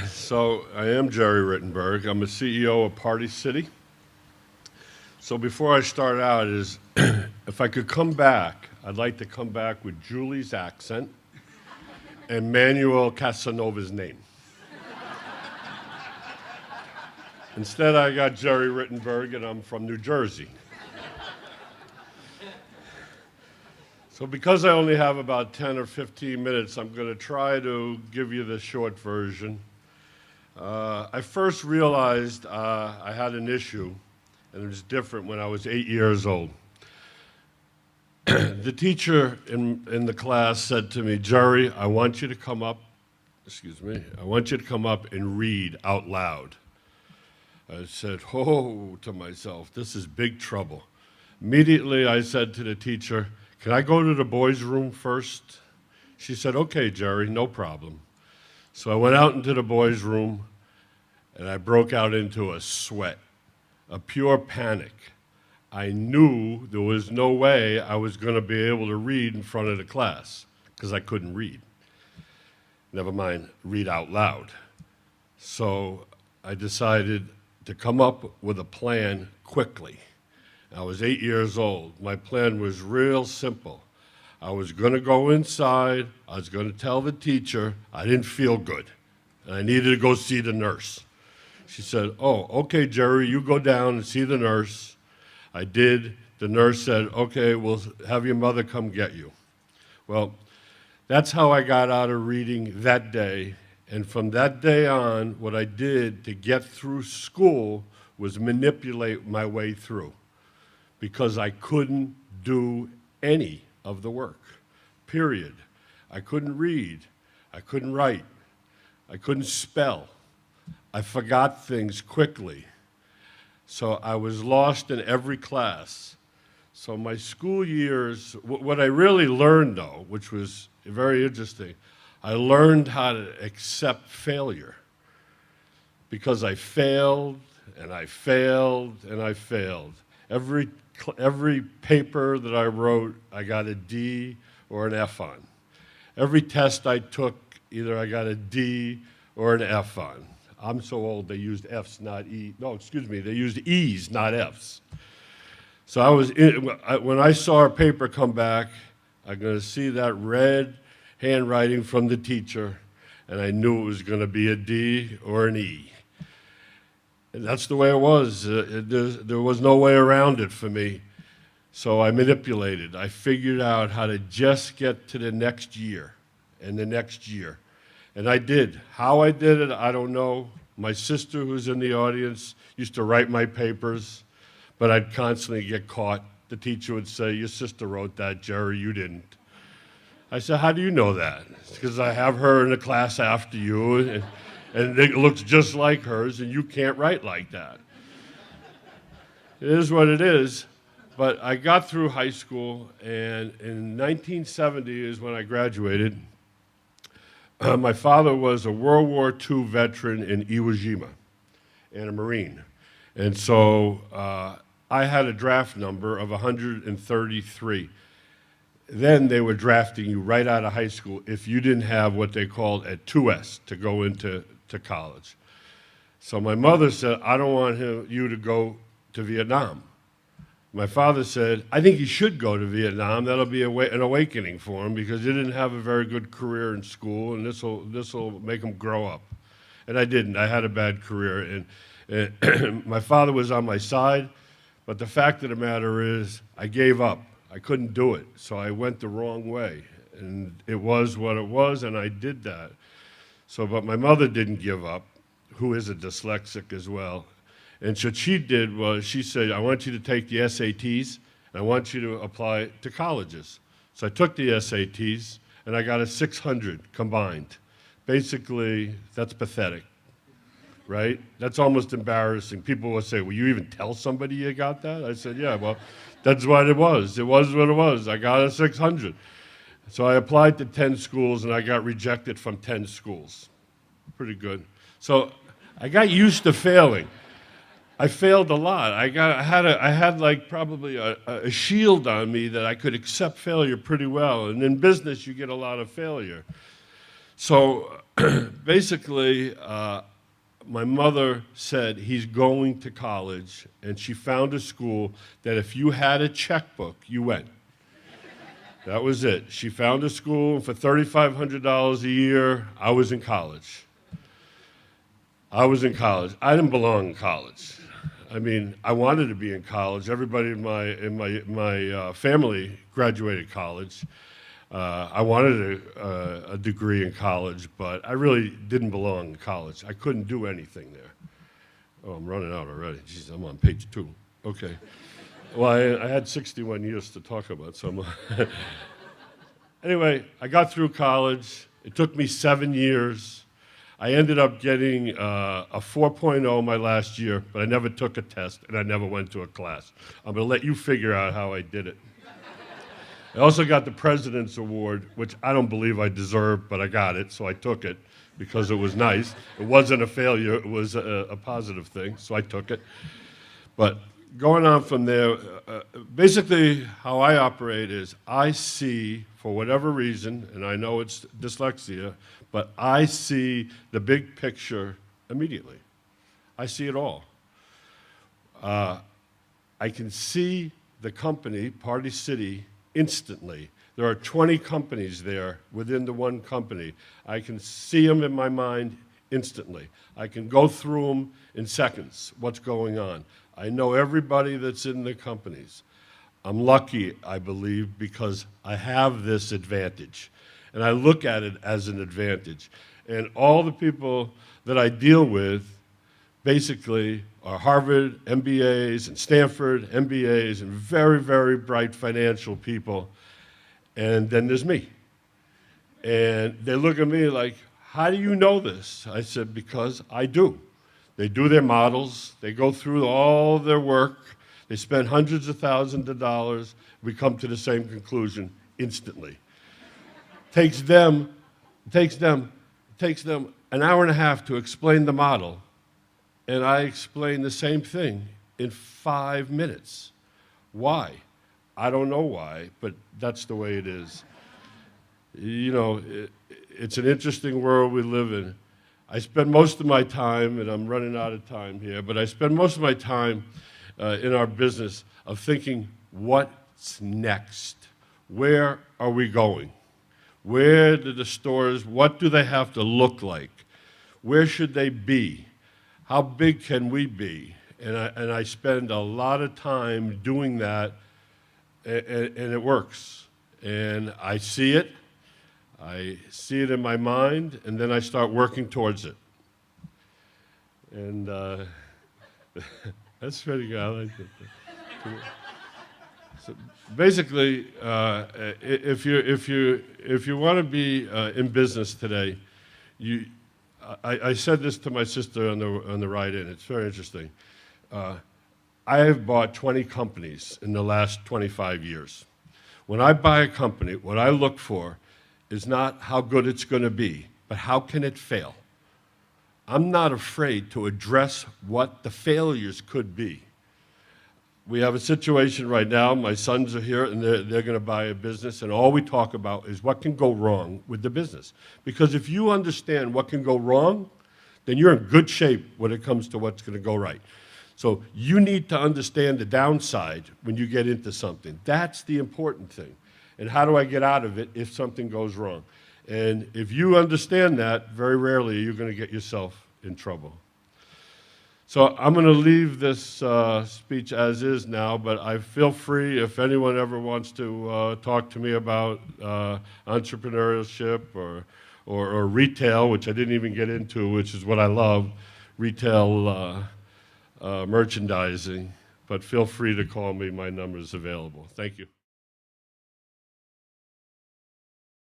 So I am Gerry Rittenberg. I'm the CEO of Party City. So before I start out is, if I could come back, I'd like to come back with Julie's accent and Manuel Casanova's name. Instead, I got Gerry Rittenberg, and I'm from New Jersey. So because I only have about 10 or 15 minutes, I'm going to try to give you the short version. I first realized I had an issue, and it was different when I was 8 years old. The teacher in the class said to me, Gerry, I want you to come up and read out loud. I said, oh, to myself, this is big trouble. Immediately, I said to the teacher, can I go to the boys' room first? She said, okay, Gerry, no problem. So I went out into the boys' room, and I broke out into a sweat, a pure panic. I knew there was no way I was going to be able to read in front of the class, because I couldn't read. Never mind, read out loud. So I decided to come up with a plan quickly. I was 8 years old. My plan was real simple. I was going to go inside. I was going to tell the teacher I didn't feel good, and I needed to go see the nurse. She said, oh, okay, Gerry, you go down and see the nurse. I did. The nurse said, okay, we'll have your mother come get you. Well, that's how I got out of reading that day. And from that day on, what I did to get through school was manipulate my way through, because I couldn't do any of the work, period. I couldn't read, I couldn't write, I couldn't spell. I forgot things quickly. So I was lost in every class. So my school years, what I really learned though, which was very interesting, I learned how to accept failure, because I failed and I failed and I failed. Every paper that I wrote, I got a D or an F on. Every test I took, either I got a D or an F on. I'm so old, they used Fs, not E. No, excuse me, they used E's, not Fs. So when I saw a paper come back, I'm going to see that red handwriting from the teacher, and I knew it was going to be a D or an E. And that's the way it was. There was no way around it for me. So I manipulated. I figured out how to just get to the next year and the next year. And I did. How I did it, I don't know. My sister, who's in the audience, used to write my papers, but I'd constantly get caught. The teacher would say, your sister wrote that, Gerry, you didn't. I said, how do you know that? Because I have her in the class after you, and it looks just like hers, and you can't write like that. It is what it is. But I got through high school, and in 1970 is when I graduated. My father was a World War II veteran in Iwo Jima and a Marine. And so I had a draft number of 133. Then they were drafting you right out of high school if you didn't have what they called a 2S to go into college. So my mother said, I don't want you to go to Vietnam. My father said, I think he should go to Vietnam. That'll be an awakening for him, because he didn't have a very good career in school, and this will make him grow up. And I didn't. I had a bad career. And my father was on my side, but the fact of the matter is I gave up. I couldn't do it, so I went the wrong way. And it was what it was, and I did that. So, but my mother didn't give up, who is a dyslexic as well. And what she did was she said, I want you to take the SATs, and I want you to apply to colleges. So I took the SATs, and I got a 600 combined. Basically, that's pathetic, right? That's almost embarrassing. People will say, will you even tell somebody you got that? I said, yeah, well, that's what it was. It was what it was. I got a 600. So I applied to 10 schools, and I got rejected from 10 schools. Pretty good. So I got used to failing. I failed a lot. I had like probably a shield on me that I could accept failure pretty well. And in business, you get a lot of failure. So basically, my mother said he's going to college, and she found a school that if you had a checkbook, you went. That was it. She found a school, and for $3,500 a year, I was in college. I didn't belong in college. I mean, I wanted to be in college. Everybody in my family graduated college. I wanted a degree in college, but I really didn't belong in college. I couldn't do anything there. Oh, I'm running out already. Jeez, I'm on page 2. Okay. Well, I had 61 years to talk about, so Anyway, I got through college. It took me 7 years. I ended up getting a 4.0 my last year, but I never took a test, and I never went to a class. I'm going to let you figure out how I did it. I also got the President's Award, which I don't believe I deserved, but I got it, so I took it because it was nice. It wasn't a failure. It was a positive thing, so I took it. But going on from there, basically how I operate is I see, for whatever reason, and I know it's dyslexia, but I see the big picture immediately. I see it all. I can see the company, Party City, instantly. There are 20 companies there within the one company. I can see them in my mind instantly. I can go through them in seconds, what's going on. I know everybody that's in the companies. I'm lucky, I believe, because I have this advantage. And I look at it as an advantage. And all the people that I deal with basically are Harvard MBAs and Stanford MBAs and very, very bright financial people. And then there's me. And they look at me like, how do you know this? I said, because I do. They do their models. They go through all their work. They spend hundreds of thousands of dollars. We come to the same conclusion instantly. Takes them an hour and a half to explain the model, and I explain the same thing in 5 minutes. Why? I don't know why, but that's the way it is. You know, it's an interesting world we live in. I spend most of my time, and I'm running out of time here, but I spend most of my time in our business of thinking, what's next? Where are we going? Where do the stores, what do they have to look like? Where should they be? How big can we be? And I spend a lot of time doing that, and it works. And I see it in my mind, and then I start working towards it. And that's pretty good. I like it. So basically, if you want to be in business today, I said this to my sister on the ride in. It's very interesting. I have bought 20 companies in the last 25 years. When I buy a company, what I look for is not how good it's going to be, but how can it fail. I'm not afraid to address what the failures could be. We have a situation right now, my sons are here, and they're going to buy a business, and all we talk about is what can go wrong with the business. Because if you understand what can go wrong, then you're in good shape when it comes to what's going to go right. So you need to understand the downside when you get into something. That's the important thing. And how do I get out of it if something goes wrong? And if you understand that, very rarely you're going to get yourself in trouble. So I'm going to leave this speech as is now, but I feel free if anyone ever wants to talk to me about entrepreneurship or retail, which I didn't even get into, which is what I love, retail merchandising. But feel free to call me. My number is available. Thank you.